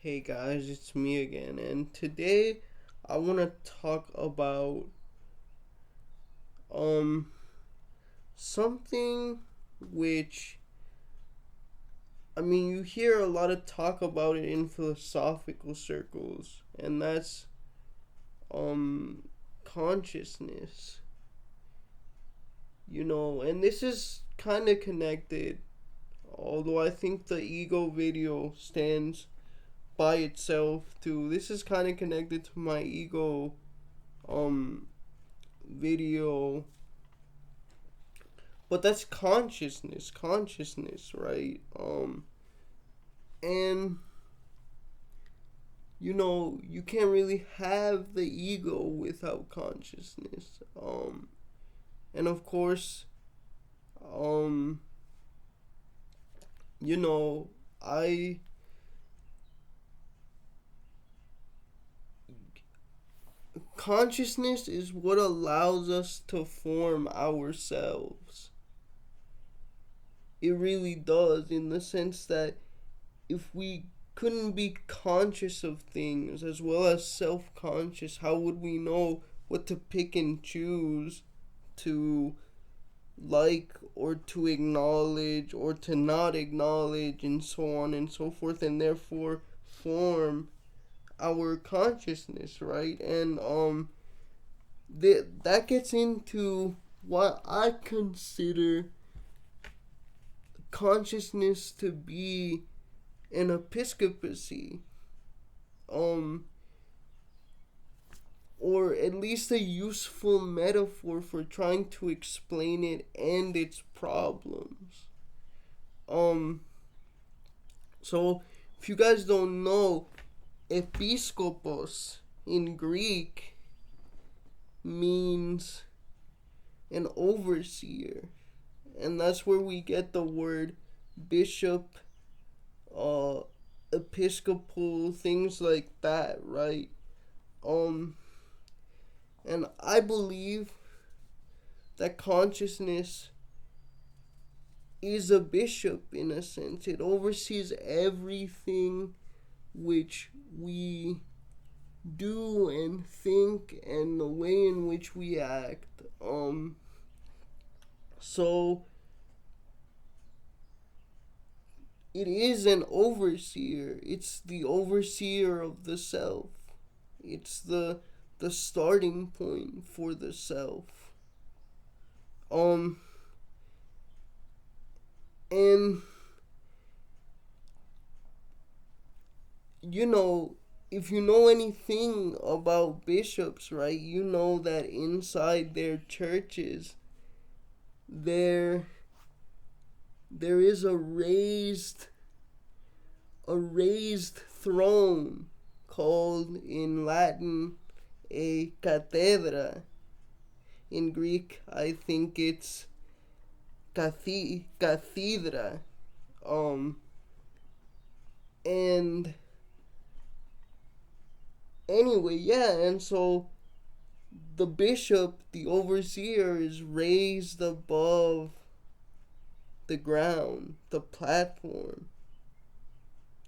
Hey guys, it's me again, and today I want to talk about um something which you hear a lot of talk about it in philosophical circles, and that's um consciousness. And this is kind of connected, although I think the ego video stands by itself too. This is kind of connected to my ego um video, but that's consciousness, right? And you can't really have the ego without consciousness. And of course, um you know I consciousness is what allows us to form ourselves. It really does, in the sense that if we couldn't be conscious of things as well as self-conscious, how would we know what to pick and choose to like, or to acknowledge, or to not acknowledge, and so on and so forth, and therefore form our consciousness, right? And that gets into what I consider consciousness to be an episcopacy, um or at least a useful metaphor for trying to explain it and its problems. um so if you guys don't know, episkopos in Greek means an overseer, and that's where we get the word bishop, uh episcopal, things like that, right? um and I believe that consciousness is a bishop, in a sense. It oversees everything which we do and think, and the way in which we act. So it is an overseer. It's the overseer of the self. It's the starting point for the self. Um and you know, if you know anything about bishops, right, you know that inside their churches there there is a raised throne called in Latin a cathedra. In Greek, I think it's cathedra. Um, and anyway, yeah, and so the bishop, the overseer, is raised above the ground, the platform.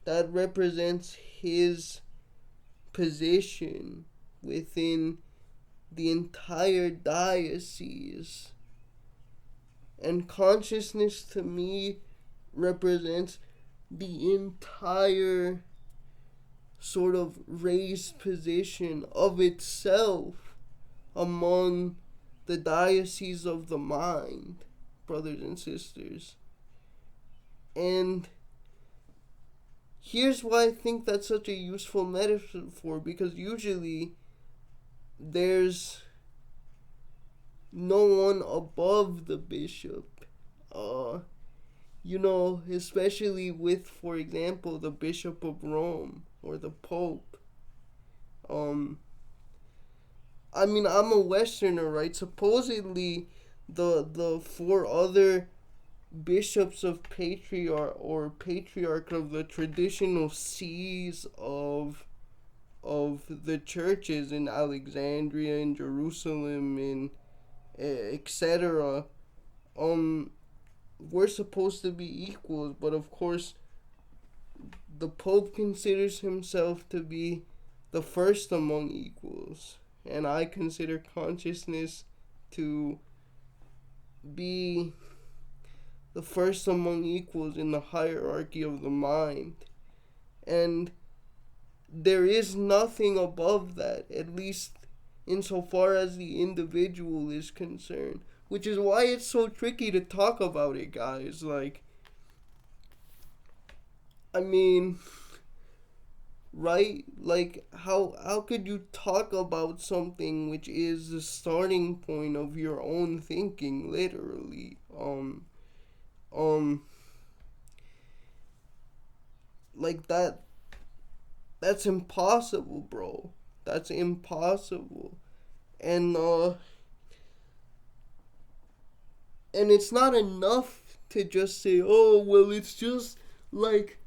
That represents his position within the entire diocese. And consciousness to me represents the entire sort of raised position of itself among the diocese of the mind, brothers and sisters. And here's why I think that's such a useful metaphor, because usually there's no one above the bishop. Especially with, for example, the Bishop of Rome or the Pope. I'm a Westerner, right? Supposedly, the four other bishops of patriarch of the traditional sees of the churches in Alexandria, in Jerusalem, in etc. We're supposed to be equals, but of course the Pope considers himself to be the first among equals, and I consider consciousness to be the first among equals in the hierarchy of the mind. And there is nothing above that, at least insofar as the individual is concerned. Which is why it's so tricky to talk about it, guys. Like, I mean, right? Like, how could you talk about something which is the starting point of your own thinking, literally? Like that's impossible, bro. That's impossible. And and it's not enough to just say, "Oh, well, it's just like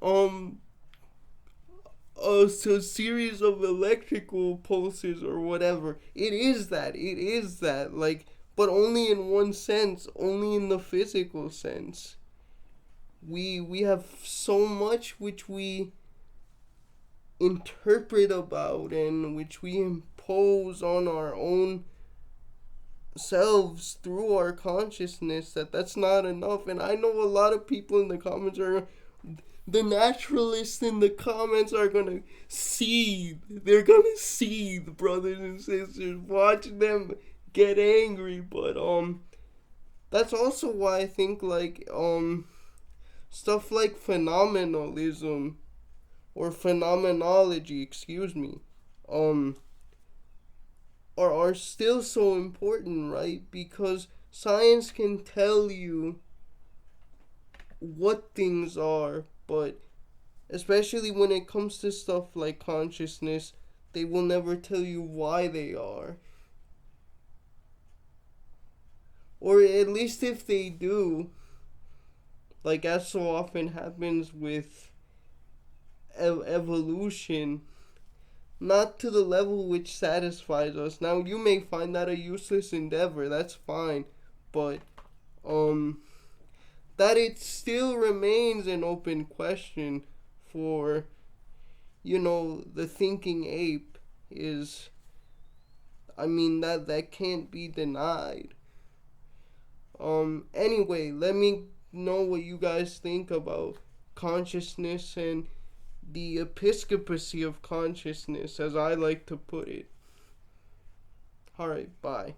um a series of electrical pulses or whatever." It is that. It is that. Like, but only in one sense, only in the physical sense. We have so much which we interpret about and which we impose on our own selves through our consciousness that's not enough. And I know a lot of people in the comments are, the naturalists in the comments are gonna seethe. They're gonna seethe, brothers and sisters. Watch them get angry. But that's also why I think like stuff like phenomenalism or phenomenology, excuse me, are still so important, right? Because science can tell you what things are, but especially when it comes to stuff like consciousness, they will never tell you why they are. Or at least if they do, like as so often happens with evolution, not to the level which satisfies us. Now, you may find that a useless endeavor, that's fine, but that it still remains an open question for, the thinking ape is, I mean, that can't be denied. Anyway, let me know what you guys think about consciousness and the episcopacy of consciousness, as I like to put it. Alright, bye.